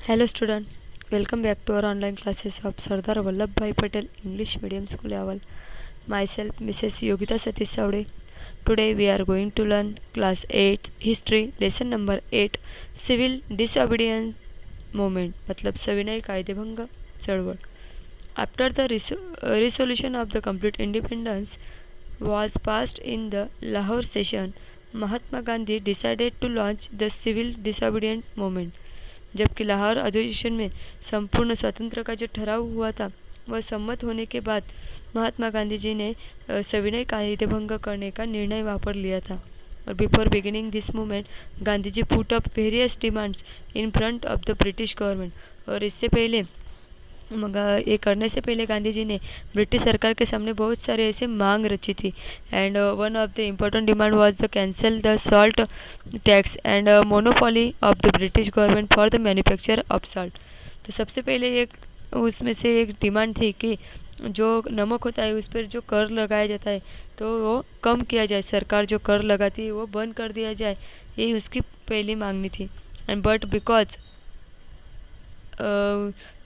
Hello student, welcome back to our online classes of Sardar Vallabhbhai Patel English Medium School Yaval. Myself Mrs. Yogita Satish Savde. Today we are going to learn class 8 history lesson number 8 civil disobedience movement मतलब सविनय कायदेभंग चळवळ. After the resolution of the complete independence was passed in the Lahore session, Mahatma Gandhi decided to launch the civil disobedience movement. जबकि लाहौर अधिवेशन में संपूर्ण स्वतंत्र का जो ठहराव हुआ था वह सम्मत होने के बाद महात्मा गांधी जी ने सविनय कायदेभंग करने का निर्णय वहाँ पर लिया था. और before beginning this movement Gandhi ji put up various demands in front of the British government. और इससे पहले ये करने से पहले गांधी जी ने ब्रिटिश सरकार के सामने बहुत सारे ऐसे मांग रची थी. And one of the important demand was the cancel the salt tax and monopoly of the British government for the manufacture of salt. तो सबसे पहले एक उसमें से एक डिमांड थी कि जो नमक होता है उस पर जो कर लगाया जाता है तो वो कम किया जाए, सरकार जो कर लगाती है वो बंद कर दिया जाए, यही उसकी पहली मांगनी थी. And but because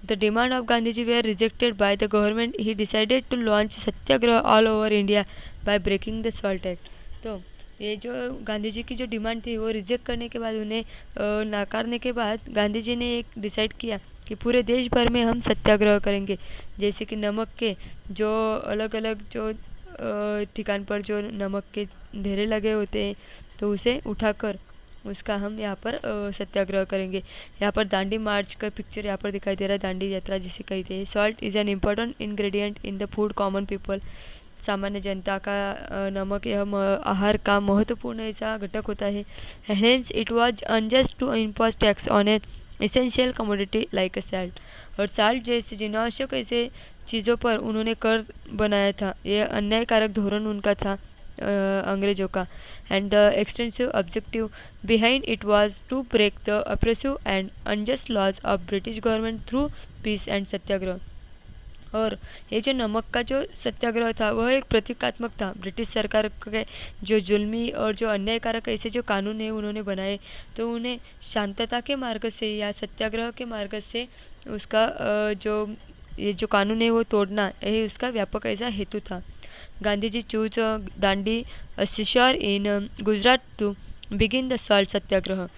the demand of Gandhiji were rejected by the government, he decided to launch Satyagraha all over India by breaking the SALT Act. तो ये जो गांधी जी की जो डिमांड थी वो रिजेक्ट करने के बाद उन्हें नाकारने के बाद गांधी जी ने एक डिसाइड किया कि पूरे देश भर में हम सत्याग्रह करेंगे. जैसे कि नमक के जो अलग अलग जो ठिकान पर जो नमक के ढेरे लगे होते हैं तो उसे उठाकर उसका हम यहाँ पर सत्याग्रह करेंगे. यहाँ पर दांडी मार्च का पिक्चर यहाँ पर दिखाई दे रहा है, दांडी यात्रा जिसे कहते हैं. Salt is an important ingredient in the food common people. सामान्य जनता का नमक यह आहार का महत्वपूर्ण ऐसा घटक होता है. Hence it was unjust to impose tax on a essential commodity like a salt. और साल्ट जैसे जीवनावश्यक ऐसे चीज़ों पर उन्होंने कर बनाया था. यह अन्यायकारक धोरण उनका था अंग्रेजों का. And the extensive objective behind it was to break the oppressive and unjust laws of British government through peace and satyagraha. और ये जो नमक का जो सत्याग्रह था वह एक प्रतीकात्मक था. ब्रिटिश सरकार के जो जुल्मी और जो अन्यायकारक ऐसे जो कानून है उन्होंने बनाए तो उन्हें शांतता के मार्ग से या सत्याग्रह के मार्ग से उसका जो ये जो कानून है वो तोड़ना यही उसका व्यापक ऐसा हेतु था. Gandhi ji chose Dandi seashore in Gujarat to begin the salt satyagraha.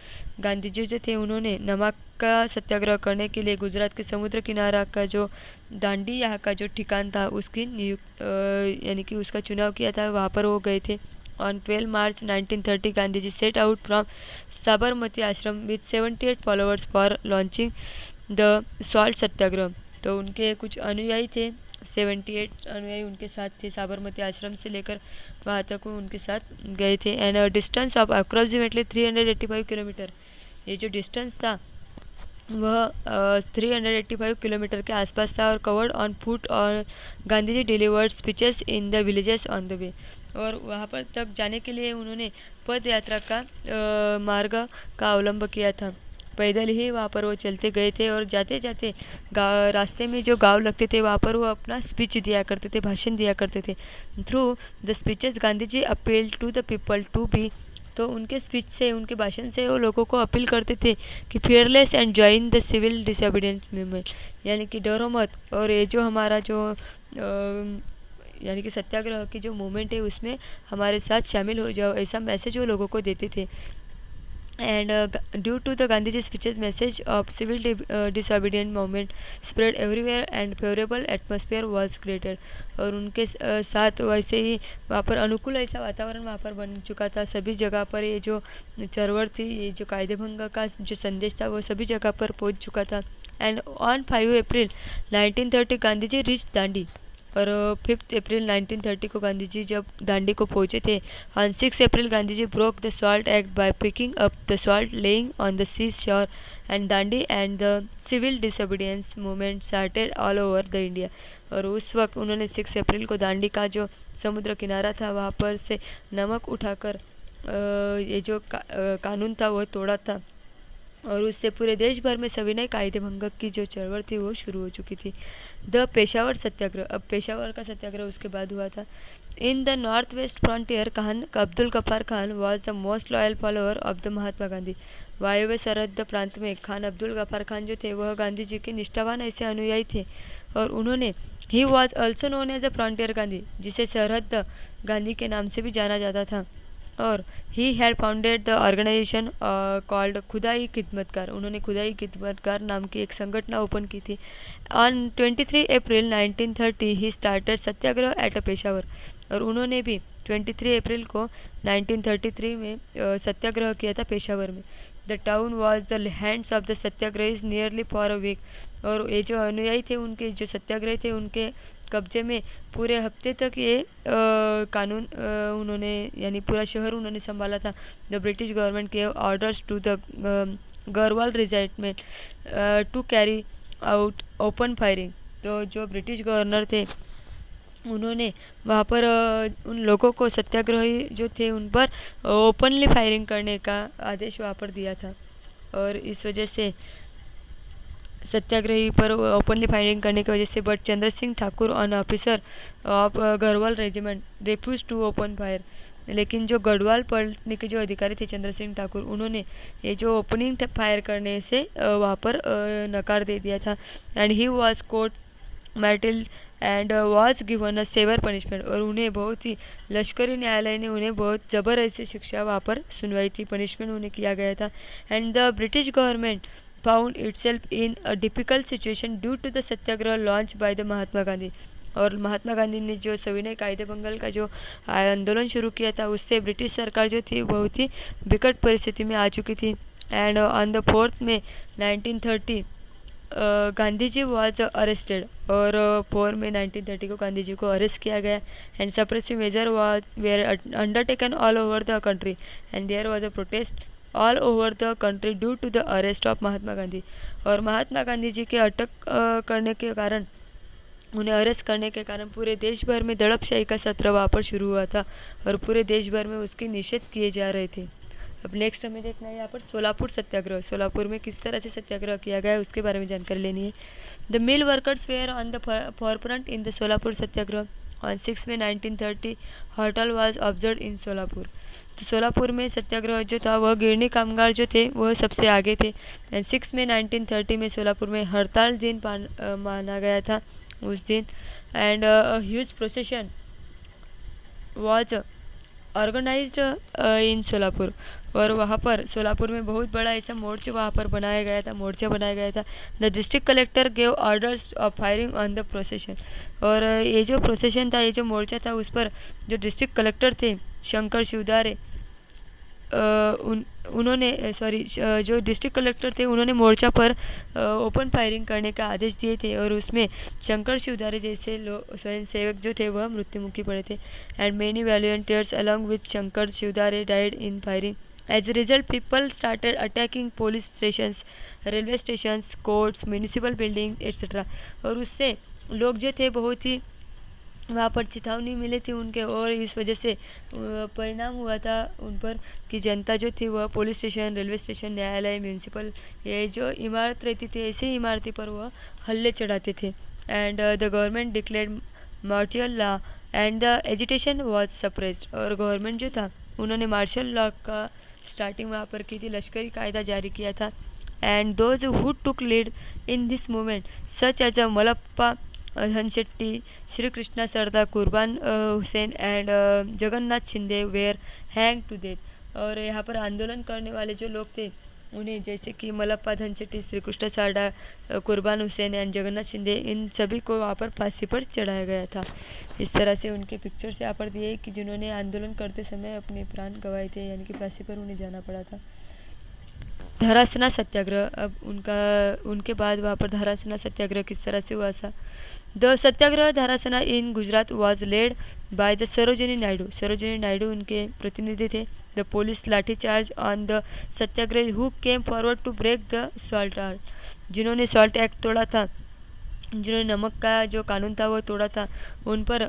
Gandhi ji जो थे उन्होंने नमक का सत्याग्रह करने के लिए गुजरात के समुद्र किनारा का जो दांडी यहाँ का जो ठिकान था उसकी नियुक्त यानी कि उसका चुनाव किया था, वहाँ पर वो गए थे. On 12 March 1930 Gandhi ji set out from Sabarmati ashram with 78 followers for launching the salt satyagraha. तो उनके कुछ अनुयायी थे, 78 अनुयायी उनके साथ थे. साबरमती आश्रम से लेकर वहाँ तक वो उनके साथ गए थे. And distance of approximately 385 kilometre. ये जो डिस्टेंस था वह 385 किलोमीटर के आसपास था. और कवर्ड ऑन फुट. और Gandhi ji delivered speeches in the villages on the way. और वहाँ पर तक जाने के लिए उन्होंने पद यात्रा का मार्ग का अवलंब किया था. पैदल ही वहाँ पर वो चलते गए थे और जाते जाते गाँव रास्ते में जो गांव लगते थे वहाँ पर वो अपना स्पीच दिया करते थे, भाषण दिया करते थे. Through the speeches Gandhi ji appeal to the people to be. तो उनके स्पीच से उनके भाषण से वो लोगों को अपील करते थे कि fearless and join the civil disobedience movement. यानी कि डरो मत और ये जो हमारा जो यानी कि सत्याग्रह की जो मूवमेंट है उसमें हमारे साथ शामिल हो जाओ, ऐसा मैसेज वो लोगों को देते थे. And due to the Gandhi's speeches, message of civil disobedient movement spread everywhere and favorable atmosphere was created. और उनके साथ वैसे ही वहाँ पर अनुकूल ऐसा वातावरण वहाँ पर बन चुका था. सभी जगह पर ये जो चरवड़ थी, ये जो कायदेभंग का जो संदेश था वो सभी जगह पर पहुँच चुका था. And on 5 April 1930 Gandhi ji reach Dandi. और 5 अप्रैल 1930 को गांधी जी जब दांडी को पहुँचे थे. On 6 April Gandhi ji broke the salt act by picking up the salt laying on the sea shore and Dandi and the civil disobedience movement started all over the India. और उस वक्त उन्होंने 6 अप्रैल को दांडी का जो समुद्र किनारा था वहाँ पर से नमक उठाकर ये जो कानून था वो तोड़ा था. और उससे पूरे देश भर में सविनय कायदे भंग की जो चळवळ थी वो शुरू हो चुकी थी। द पेशावर सत्याग्रह, अब पेशावर का सत्याग्रह उसके बाद हुआ था। In the north west frontier Khan Abdul Gaffar Khan was the most loyal follower of the Mahatma Gandhi. वायव्य सरहद प्रांत में खान अब्दुल गफ्फार खान जो थे वह गांधी जी के निष्ठावान ऐसे अनुयायी थे और उन्होंने he was also known as a frontier Gandhi, जिसे सरहद गांधी के नाम से भी जाना जाता था। और he had founded the organization called Khudai Khidmatgar, उन्होंने खुदाई खिदमतगार नाम की एक संगठना ओपन की थी। On 23 April 1930 he started Satyagraha at a Peshawar, और उन्होंने भी 23 अप्रैल को 1933 में सत्याग्रह किया था पेशावर में। The town was the hands of the satyagrahis nearly for a week, और ये जो अनुयायी थे उनके जो सत्याग्रही थे उनके कब्जे में पूरे हफ्ते तक ये कानून उन्होंने यानी पूरा शहर उन्होंने संभाला था। द ब्रिटिश गवर्नमेंट के orders to the Garhwal regiment to carry out open firing, तो जो ब्रिटिश गवर्नर थे उन्होंने वहाँ पर उन लोगों को सत्याग्रही जो थे उन पर ओपनली फायरिंग करने का आदेश वहाँ पर दिया था। और इस वजह से सत्याग्रही पर ओपनली फायरिंग करने की वजह से but Chandra Singh Thakur on officer of Garhwal regiment refuse to open fire, लेकिन जो गढ़वाल पलटने के जो अधिकारी थे चंद्र सिंह ठाकुर उन्होंने ये जो ओपनिंग फायर करने से वहाँ पर नकार दे दिया था। And he was court martial and was given a severe punishment, और उन्हें बहुत ही लश्करी न्यायालय ने उन्हें बहुत ज़बर ऐसी शिक्षा वहाँ पर सुनवाई थी, पनिशमेंट उन्हें किया गया था। And the British government found itself in a difficult situation due to the satyagraha launch by the Mahatma Gandhi, और महात्मा गांधी ने जो सविनय कायदे भंगल का जो आंदोलन शुरू किया था उससे ब्रिटिश सरकार जो थी बहुत ही विकट परिस्थिति में आ चुकी थी। And on the 4 May 1930 Gandhi ji was arrested, और 4 मई 1930 को गांधी जी को अरेस्ट किया गया। And suppressive measure was were undertaken all over the country and there was a protest all over the country due to the arrest of Mahatma Gandhi, और महात्मा गांधी जी के अटक करने के कारण उन्हें अरेस्ट करने के कारण पूरे देश भर में दड़पशाही का सत्र वहाँ पर शुरू हुआ था और पूरे देश भर में उसके निषेध किए जा रहे थे। अब नेक्स्ट हमें देखना है यहाँ पर सोलापुर सत्याग्रह, सोलापुर में किस तरह से सत्याग्रह किया गया है उसके बारे में जानकारी लेनी है। The mill workers were on the forefront in the Solapur satyagraha on 6 May 1930 hartal was observe in Solapur, तो सोलापुर में सत्याग्रह जो था वह गिरनी कामगार जो थे वह सबसे आगे थे। एंड 6 मई 1930 में सोलापुर में हड़ताल दिन माना गया था उस दिन। And huge procession was organised in Solapur, और वहाँ पर सोलापुर में बहुत बड़ा ऐसा मोर्चा वहाँ पर बनाया गया था। The district collector gave orders of firing on the procession, और ये जो प्रोसेशन था ये जो मोर्चा था उस पर जो डिस्ट्रिक्ट कलेक्टर थे शंकर शिवदारे उन्होंने जो डिस्ट्रिक्ट कलेक्टर थे उन्होंने मोर्चा पर ओपन फायरिंग करने का आदेश दिए थे, और उसमें शंकर शिवदारे जैसे स्वयंसेवक जो थे वह मृत्युमुखी पड़े थे। And many volunteers along with Shankar Shivdare died in firing. As a result people started attacking police stations, railway stations, courts, municipal building etcetera, और उससे लोग जो थे बहुत ही वहाँ पर चेतावनी मिली थी उनके, और इस वजह से परिणाम हुआ था उन पर कि जनता जो थी वह पुलिस स्टेशन, रेलवे स्टेशन, न्यायालय, म्यूनिसिपल ये जो इमारत रहती थी ऐसे इमारती पर वह हल्ले चढ़ाते थे। And the government declared martial law and the agitation was suppressed, और गवर्नमेंट जो था उन्होंने मार्शल लॉ का स्टार्टिंग वहाँ पर की थी, लश्करी कायदा जारी किया था। And those who took lead in this movement such as a Mallappa Dhanshetti, Shri Krishna Sardar, Kurban Hussain and Jagannath Shinde were hang to death, और यहाँ पर आंदोलन करने वाले जो लोग थे उन्हें जैसे कि मलप्पा धनशेट्टी, श्री कृष्णा सरदार, कुर्बान हुसैन एंड जगन्नाथ शिंदे इन सभी को वहाँ पर फांसी पर चढ़ाया गया था। इस तरह से उनके पिक्चर्स यहाँ पर दिए कि जिन्होंने आंदोलन करते समय अपने प्राण गंवाए थे यानी कि फांसी पर उन्हें जाना पड़ा था। धरासना सत्याग्रह, अब उनके बाद वहाँ पर धरासना सत्याग्रह किस तरह से हुआ था। The satyagraha Dharasana in Gujarat was led by the Sarojini Naidu उनके प्रतिनिधि थे। The police lathi charge on the satyagrahi who came forward to break the salt act, जिन्होंने सॉल्ट एक्ट तोड़ा था, जिन्होंने नमक का जो कानून था वो तोड़ा था, उन पर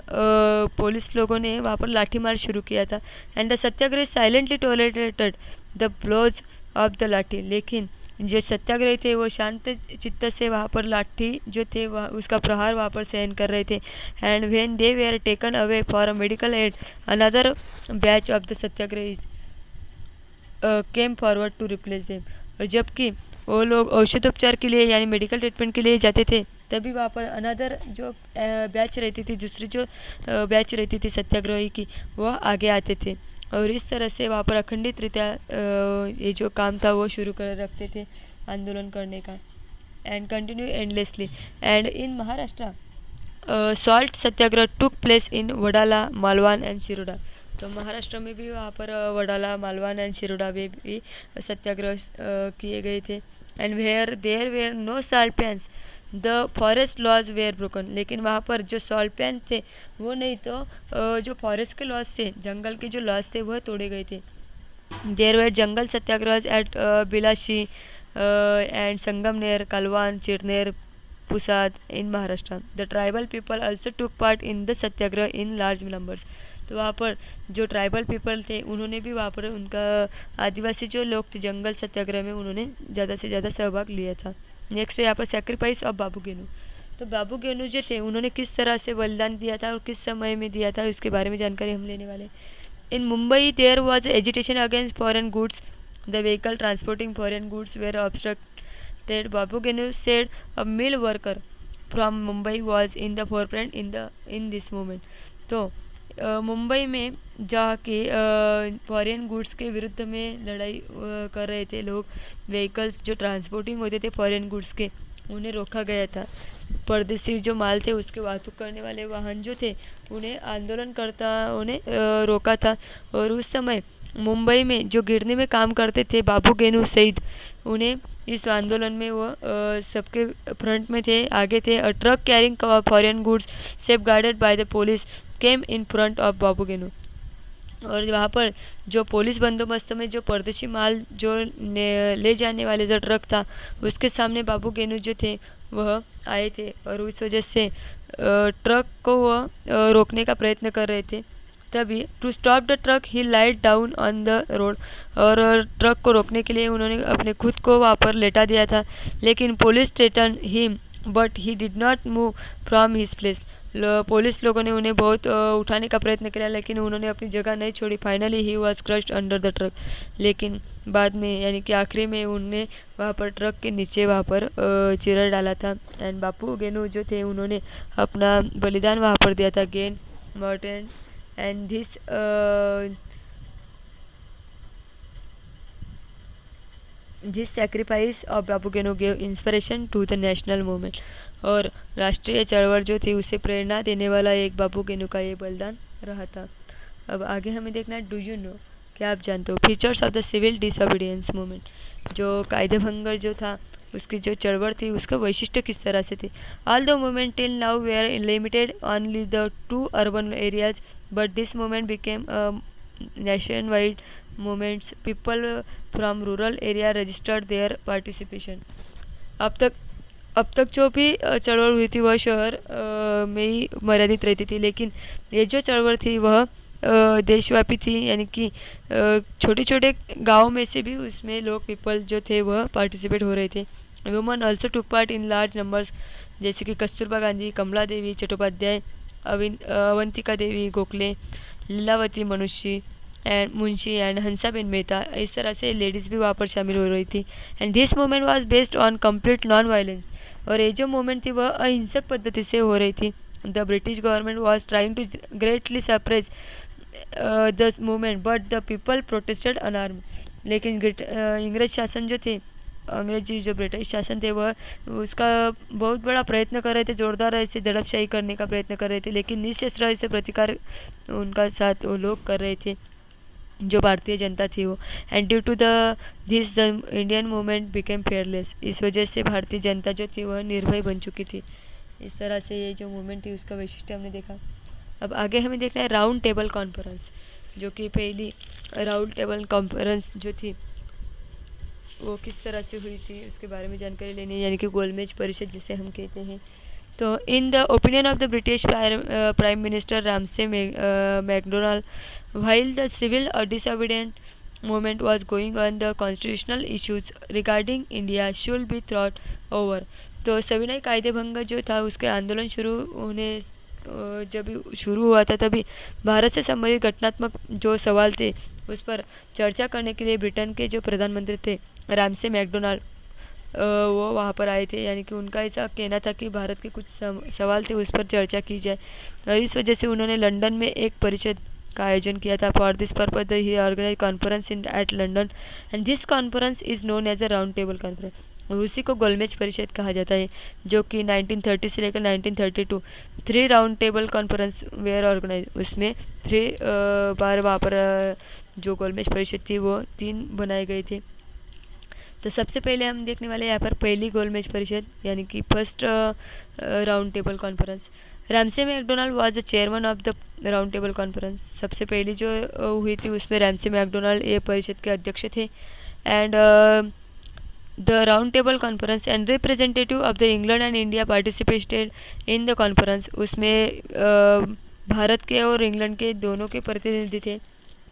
पुलिस लोगों ने वहाँ पर लाठीमार शुरू किया था। And the satyagrahi silently tolerated the blows of the lathi, लेकिन जो सत्याग्रही थे वो शांत चित्त से वहाँ पर लाठी जो थे वह उसका प्रहार वहाँ पर सहन कर रहे थे। And when they were taken away for a medical aid another batch of the satyagrahis came forward to replace them. और जबकि वो लोग औषधोपचार के लिए यानी मेडिकल ट्रीटमेंट के लिए जाते थे, तभी वहाँ पर अनदर जो बैच रहती थी, दूसरी जो बैच रहती थी सत्याग्रही की, वह आगे आते थे और इस तरह से वहाँ पर अखंडित रीत्या ये जो काम था वो शुरू कर रखते थे आंदोलन करने का। And continue endlessly. And in Maharashtra salt satyagraha took place in Wadala, Malvan and Shiroda. तो महाराष्ट्र में भी वहाँ पर वडाला, मालवान एंड शिरोडा में भी सत्याग्रह किए गए थे। And where there were no salt pans the forest laws were broken. लेकिन वहाँ पर जो सॉल्ट पैन थे वो नहीं तो जो फॉरेस्ट के लॉज थे, जंगल के जो लॉज थे वह तोड़े गए थे। There were jungle satyagraha at Bilashi and Sangamner, Kalwan, Chirner, Pusad in Maharashtra. The tribal people also took part in the satyagraha in large numbers. तो वहाँ पर जो ट्राइबल पीपल थे उन्होंने भी वहाँ पर उनका आदिवासी जो लोग थे जंगल सत्याग्रह में उन्होंने ज़्यादा से ज़्यादा सहभाग लिया था। नेक्स्ट है यहाँ पर सेक्रीफाइस ऑफ बाबू गेनू। तो बाबू गेनू जो थे उन्होंने किस तरह से बलिदान दिया था और किस समय में दिया था उसके बारे में जानकारी हम लेने वाले। In Mumbai there was agitation against foreign goods, the vehicle transporting foreign goods were obstructed. Babu Genu Said a mill worker from Mumbai was in the forefront in this moment. तो मुंबई में जहाँ के फॉरेन गुड्स के विरुद्ध में लड़ाई कर रहे थे लोग, व्हीकल्स जो ट्रांसपोर्टिंग होते थे फॉरेन गुड्स के उन्हें रोका गया था। परदेसी जो माल थे उसके वाहतुक करने वाले वाहन जो थे उन्हें आंदोलनकर्ताओं ने रोका था। और उस समय मुंबई में जो गिरने में काम करते थे बाबू गेनू सईद, उन्हें इस आंदोलन में वो सबके फ्रंट में थे, आगे थे। A truck carrying foreign goods safeguarded by the police came in front of Babu Genu. और वहाँ पर जो पुलिस बंदोबस्त में जो परदेशी माल जो ले जाने वाले जो ट्रक था उसके सामने बाबू गेनू जो थे वह आए थे और उस वजह से ट्रक को वह रोकने का प्रयत्न कर रहे थे। तभी to stop the truck he lied down on the road. और ट्रक को रोकने के लिए उन्होंने अपने खुद को वहाँ पर लेटा दिया था, लेकिन police threaten him but he did not move from his place. Police लोगों ने उन्हें बहुत उठाने का प्रयत्न किया लेकिन उन्होंने अपनी जगह नहीं छोड़ी। Finally he was crushed under the truck. लेकिन बाद में यानी कि आखिरी में उनने वहाँ पर ट्रक के नीचे वहाँ पर चिरा डाला था। एंड बापू गेनू जो थे उन्होंने अपना बलिदान वहाँ पर दिया था। Gain martyrdom and this sacrifice of Babu Genu gave inspiration to the national movement. और राष्ट्रीय चळवळ जो थी उसे प्रेरणा देने वाला एक बाबू गेनू का ये बलिदान रहा था। अब आगे हमें देखना है डू यू नो, क्या आप जानते हो, features of the civil disobedience movement. जो कायदे भंग जो था उसकी जो चळवळ थी उसका वैशिष्ट्य किस तरह से थे। All the movement till now were limited only the 2 urban areas but this movement became nationwide movements. People from rural area registered their participation. अब तक जो भी चळवळ हुई थी वह शहर में ही मर्यादित रहती थी, लेकिन ये जो चळवळ थी वह देशव्यापी थी, यानी कि छोटे छोटे गाँव में से भी उसमें लोग पीपल जो थे वह पार्टिसिपेट हो रहे थे। वुमन ऑल्सो टुक पार्ट इन लार्ज नंबर्स, जैसे कि कस्तूरबा गांधी, कमला देवी चट्टोपाध्याय, अवंतिका देवी गोखले, लीलावती मुंशी एंड हंसाबेन मेहता। इस तरह से लेडीज़ भी वहाँ पर शामिल हो रही थी। And this movement was based on complete non violence. और ये जो मूवमेंट थी वह अहिंसक पद्धति से हो रही थी। The British government was trying to greatly suppress this movement but the people protested unarmed. लेकिन इंग्रज शासन जो थे, अंग्रेजी जो ब्रिटिश शासन थे वह उसका बहुत बड़ा प्रयत्न कर रहे थे, जोरदार ऐसे झड़पशाही करने का प्रयत्न कर रहे थे, लेकिन निशस्त्र ऐसे प्रतिकार उनका साथ वो लोग कर रहे थे जो भारतीय जनता थी वो। And due to this the Indian movement became fearless. इस वजह से भारतीय जनता जो थी वह निर्भय बन चुकी थी। इस तरह से ये जो मूवमेंट थी उसका वैशिष्ट्य हमने देखा। अब आगे हमें देखना है राउंड टेबल कॉन्फ्रेंस, जो कि पहली राउंड टेबल कॉन्फ्रेंस जो थी वो किस तरह से हुई थी उसके बारे में जानकारी लेनी है, यानी कि गोलमेज परिषद जिसे हम कहते हैं। तो in the opinion of the British prime minister Ramsay McDonald, while the civil disobedient movement was going on, the constitutional issues regarding India should be thought over. तो सविनय कायदे भंग जो था उसके आंदोलन शुरू होने जब शुरू हुआ था तभी भारत से संबंधित घटनात्मक जो सवाल थे उस पर चर्चा करने के लिए ब्रिटेन के जो प्रधानमंत्री थे रामसे मैकडोनाल्ड वो वहाँ पर आए थे। यानी कि उनका ऐसा कहना था कि भारत के कुछ सवाल थे उस पर चर्चा की जाए और इस वजह से उन्होंने लंदन में एक परिषद का आयोजन किया था। For this purpose he organize conference in at London and this conference is known as a round table conference और उसी को गोलमेज परिषद कहा जाता है जो कि 1930 से लेकर 1932 3 round table conference were organize उसमें 3 बार वहाँ पर जो गोलमेज परिषद थी वो 3 बनाए गए थे। तो सबसे पहले हम देखने वाले यहाँ पर पहली गोलमेज परिषद यानी कि first round table conference. Ramsay McDonald was the chairman of the round table conference. सबसे पहली जो हुई थी उसमें रामसे मैकडोनाल्ड ये परिषद के अध्यक्ष थे। And the round table conference and representative of the England and India participated in the conference. उसमें भारत के और इंग्लैंड के दोनों के प्रतिनिधि थे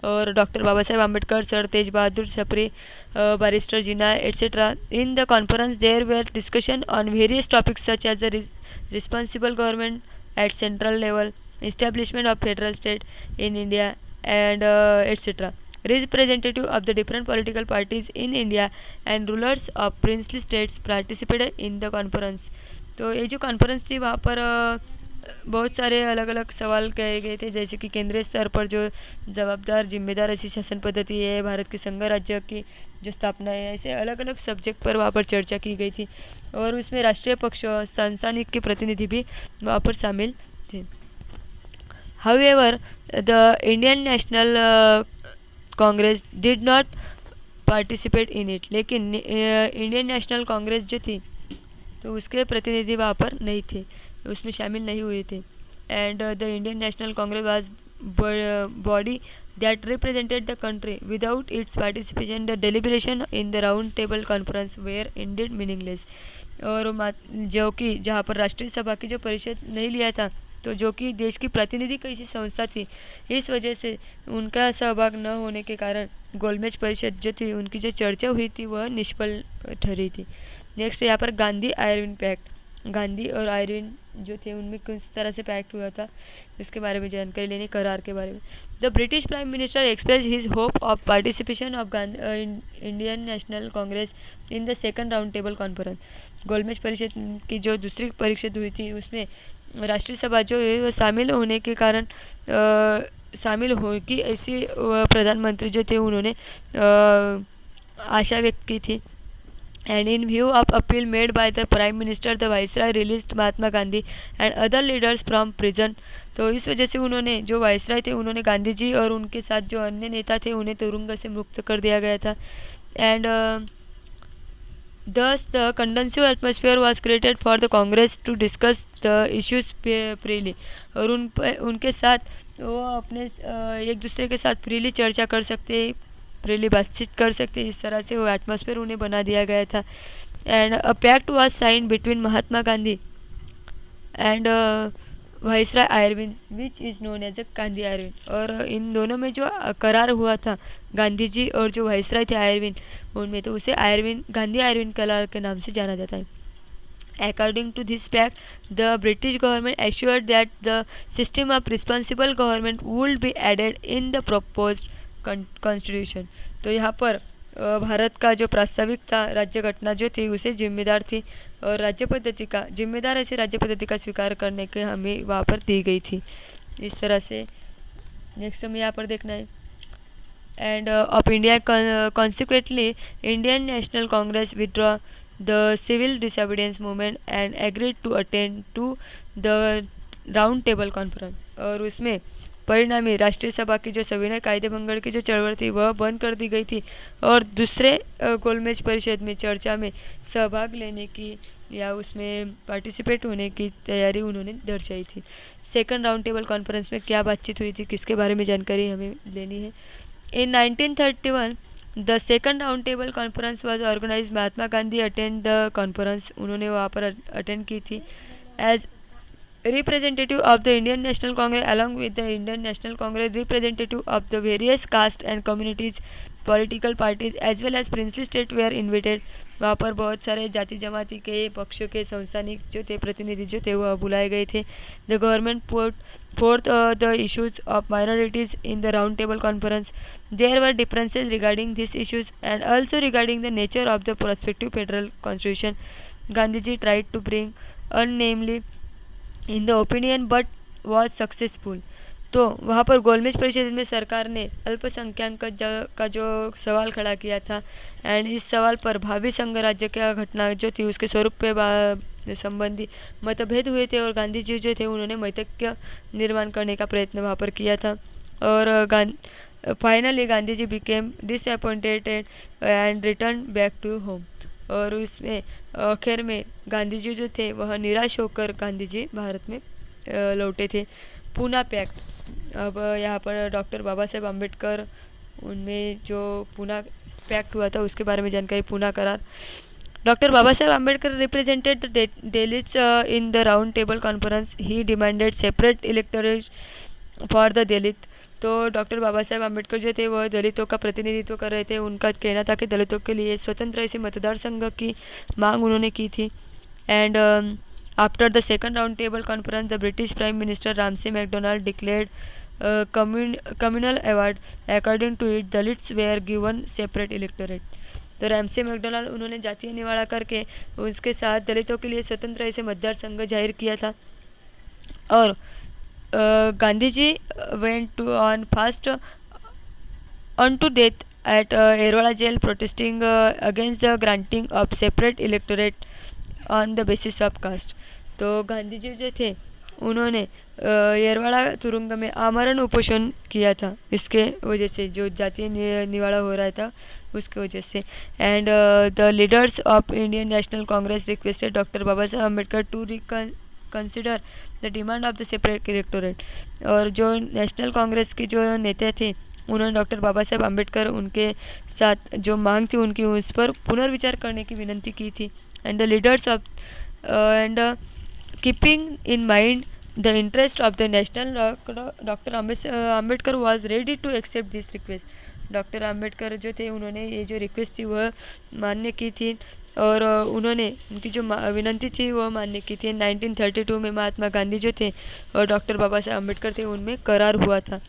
और doctor Baba Saheb Ambedkar, sir Tej Bahadur Sapru, barrister Jinnah etcetera. In the conference there were discussion on various topics such as the responsible government at central level, establishment of federal state in India and etc. Representative of the different political parties in India and rulers of princely states participated in the conference. तो ये जो conference थी वहाँ पर बहुत सारे अलग अलग सवाल कहे गए थे जैसे कि केंद्रीय स्तर पर जो जवाबदार जिम्मेदार ऐसी शासन पद्धति है, भारत के संघ राज्य की जो स्थापना है, ऐसे अलग अलग सब्जेक्ट पर वहाँ पर चर्चा की गई थी और उसमें राष्ट्रीय पक्ष सांसनिक के प्रतिनिधि भी वहाँ पर शामिल थे। However, the Indian National Congress did not participate in it. लेकिन इंडियन नेशनल कांग्रेस जो थी तो उसके प्रतिनिधि वहाँ पर नहीं थे, उसमें शामिल नहीं हुए थे। And the Indian national Congress was body that represented the country. Without its participation, the deliberation in the round table conference were indeed meaningless. और जो कि जहाँ पर राष्ट्रीय सभा की जो परिषद नहीं लिया था तो जो कि देश की प्रतिनिधि कैसी संस्था थी, इस वजह से उनका सहभाग न होने के कारण गोलमेज परिषद जो थी उनकी जो चर्चा हुई थी वह निष्फल ठहरी थी। नेक्स्ट यहाँ पर गांधी आयरविन पैक्ट। गांधी और आयरविन जो थे उनमें किस तरह से पैक्ट हुआ था इसके बारे में जानकारी लेने, करार के बारे में। The British prime minister express his hope of participation of Indian national Congress in the second round table conference. गोलमेज परिषद की जो दूसरी परिषद हुई थी उसमें राष्ट्रीय सभा जो है वो शामिल होने के कारण शामिल हो कि ऐसी प्रधानमंत्री जो थे उन्होंने आशा व्यक्त की थी। And in view of appeal made by the prime minister the viceroy released Mahatma Gandhi and other leaders from prison. तो इस वजह से उन्होंने जो वाइसराय थे उन्होंने गांधी जी और उनके साथ जो अन्य नेता थे उन्हें तुरुंग से मुक्त कर दिया गया था। And thus the conducive atmosphere was created for the Congress to discuss the issues freely। और उनके साथ वो अपने एक दूसरे के साथ फ्रीली चर्चा कर सकते, फ्रीली बातचीत कर सकते, इस तरह से वो एटमॉस्फेयर उन्हें बना दिया गया था। And a pact was sign between Mahatma Gandhi and viceroy Irwin which is known as a Gandhi Irwin. और इन दोनों में जो करार हुआ था गांधी जी और जो वाइसराय थे आयरविन उनमें, तो उसे आयरविन गांधी आयरविन करार के नाम से जाना जाता है। According to this pact, the British government assured that the system of responsible government would be added in the proposed constitution। तो यहाँ पर भारत का जो प्रास्ताविक था राज्य घटना जो थी उसे जिम्मेदार थी और राज्य पद्धति का जिम्मेदार ऐसे राज्य पद्धति का स्वीकार करने के हमें वहाँ पर दी गई थी। इस तरह से नेक्स्ट हमें यहाँ पर देखना है। End of India consequently Indian national Congress withdraw the civil disobedience movement and agreed to attend to the round table conference। और उसमें परिणामी राष्ट्रीय सभा की जो सविनय कायदे भंग की जो चळवळ थी वह बंद कर दी गई थी और दूसरे गोलमेज परिषद में चर्चा में सहभाग लेने की या उसमें पार्टिसिपेट होने की तैयारी उन्होंने दर्शाई थी। सेकंड राउंड टेबल कॉन्फ्रेंस में क्या बातचीत हुई थी, किसके बारे में जानकारी हमें लेनी है। In 1931 the second round table conference was organize. Mahatma Gandhi attend the conference, उन्होंने वहाँ पर अटेंड की थी as representative of the Indian national congress along with the Indian national congress representative of the various caste and communities political parties as well as princely state were invited. वहाँ पर बहुत सारे जाति जमाती के पक्षों के संस्थानिक जो थे प्रतिनिधि जो थे वह बुलाए गए थे। The government put forth the issues of minorities in the round table conference. There were differences regarding these issues and also regarding the nature of the prospective federal constitution. Gandhiji tried to bring unnamely in the opinion but was successful. तो वहाँ पर गोलमेज परिषद में सरकार ने अल्पसंख्यक का जो सवाल खड़ा किया था एंड इस सवाल पर भावी संघ राज्य की घटना जो थी उसके स्वरूप पे संबंधी मतभेद हुए थे और गांधी जी जो थे उन्होंने मैत्रिक निर्माण करने का प्रयत्न वहाँ पर किया था। और finally Gandhi ji became disappointed and return back to home. और उसमें आखिर में गांधी जी जो थे वह निराश होकर गांधी जी भारत में लौटे थे। पूना पैक्ट, अब यहाँ पर डॉक्टर बाबा साहेब अम्बेडकर उनमें जो पूना पैक्ट हुआ था उसके बारे में जानकारी। पूना करार, doctor Baba Saheb Ambedkar represented the Dalits in the round table conference. He demanded separate electorate for the Dalit. तो डॉक्टर बाबा साहेब अम्बेडकर जो थे वह दलितों का प्रतिनिधित्व कर रहे थे। उनका कहना था कि दलितों के लिए स्वतंत्र ऐसे मतदार संघ की मांग उन्होंने की थी। And after the second round table conference the British prime minister Ramsay McDonald declared communal award. According to it, Dalits were given separate electorate. तो रामसे मैकडोनाल्ड उन्होंने जातीय निवाड़ा करके उसके साथ दलितों के लिए स्वतंत्र ऐसे मतदार संघ जाहिर किया था। और Gandhi ji went to on fast on to death at Yerawada jail protesting against the granting of separate electorate on the basis of caste. तो गांधी जी जो थे उन्होंने येरवाड़ा तुरुंग में आमरण उपोषण किया था इसके वजह से, जो जातीय निवाड़ा हो रहा था उसके वजह से। And the leaders of Indian national congress requested doctor Baba Saheb Ambedkar to consider the demand of the separate electorate. और जो नेशनल कांग्रेस के जो नेता थे उन्होंने डॉक्टर बाबा साहब अम्बेडकर उनके साथ जो मांग थी उनकी उस पर पुनर्विचार करने की विनती की थी। And the leaders of and keeping in mind the interest of the national, Dr. Ambedkar was ready to accept this request. Doctor Ambedkar जो थे उन्होंने ये जो रिक्वेस्ट थी वह मान्य की थी और उन्होंने उनकी जो विनती थी वह मान्य की थी। 1932 में महात्मा गांधी जो थे और डॉक्टर बाबा साहब अम्बेडकर थे उनमें करार हुआ था।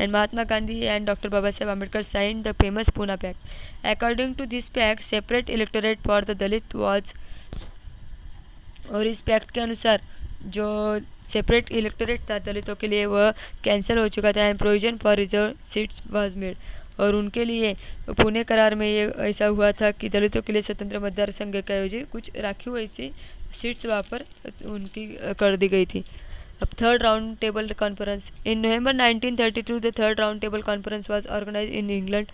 And Mahatma Gandhi and doctor Baba Saheb Ambedkar sign the famous Poona pact. According to this pact separate electorate for the Dalit was, और इस पैक्ट के अनुसार जो सेपरेट इलेक्टोरेट था दलितों के लिए वह कैंसिल हो चुका था। And provision for reserve seats was made, और उनके लिए पुणे करार में ये ऐसा हुआ था कि दलितों के लिए स्वतंत्र मतदार संघ के आयोजित कुछ राखी हुई ऐसी सीट्स वहाँ पर उनकी कर दी गई थी। अब third round table conference in November 1932 the third round table conference was organized in England.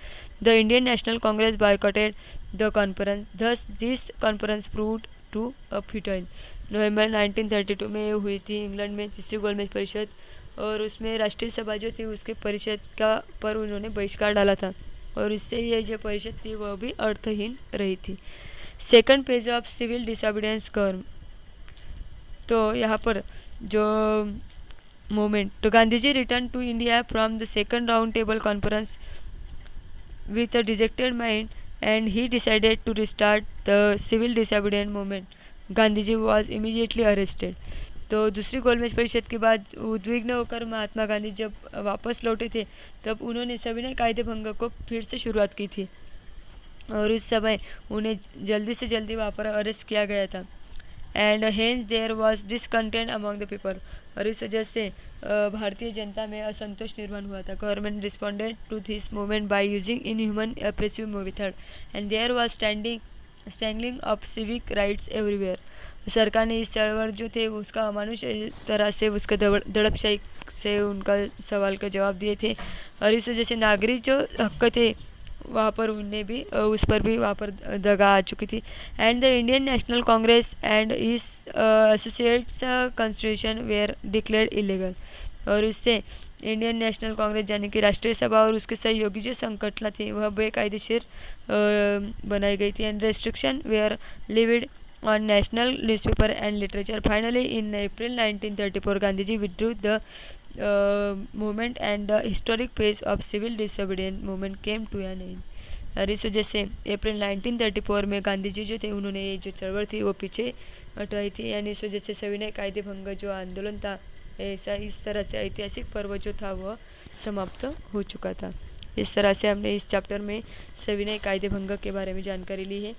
The Indian national congress boycotted the conference, thus this conference proved to a futile. नवंबर 1932 में ये हुई थी इंग्लैंड में तीसरी गोलमेज परिषद, और उसमें राष्ट्रीय सभा जो थी उसके परिषद का पर उन्होंने बहिष्कार डाला था और इससे ये जो परिषद थी वह भी अर्थहीन रही थी। Second page of civil disobedience govern, तो यहाँ पर जो मूवमेंट, तो Gandhi ji return to India from the second round table conference with a dejected mind and he decided to restart the civil disobedient movement. Gandhi ji was immediately arrested. तो दूसरी गोलमेज परिषद के बाद उद्विग्न होकर महात्मा गांधी जब वापस लौटे थे तब उन्होंने सविनय कायदे भंग को फिर से शुरुआत की थी और उस समय उन्हें जल्दी से जल्दी वहाँ पर अरेस्ट किया गया था। And hence there was discontent among the people, और इस वजह से भारतीय जनता में असंतोष निर्माण हुआ था। Government responded to this movement by using inhuman oppressive method and there was strangling of civic rights everywhere. सरकार ने इस चळवळ जो थे उसका अमानुष तरह से उसके दड़पशाही से उनका सवाल का जवाब दिए थे और इस वजह से नागरिक जो हक थे वहाँ पर उन्हें भी उस पर भी वहाँ पर दगा आ चुकी थी। And the Indian national congress and its associates constitution were declared illegal, और इससे इंडियन नेशनल कांग्रेस यानी कि राष्ट्रीय सभा और उसके सहयोगी जो संगठन थी वह बेकायदेशीर बनाई गई थी। And restriction were levied on national newspaper and literature. Finally, in April 1934, Gandhiji withdrew the movement and the historic phase of civil disobedience movement came to an end. और इस वजह से अप्रैल 1934 में गांधी जी जो थे उन्होंने ये जो चळवळ थी वो पीछे हटवाई थी। यानी इस वजह से सविनय कायदे भंग जो आंदोलन था ऐसा इस तरह से ऐतिहासिक पर्व जो था वह समाप्त हो चुका था। इस तरह से हमने इस चैप्टर में सविनय कायदे भंग के बारे में जानकारी ली है।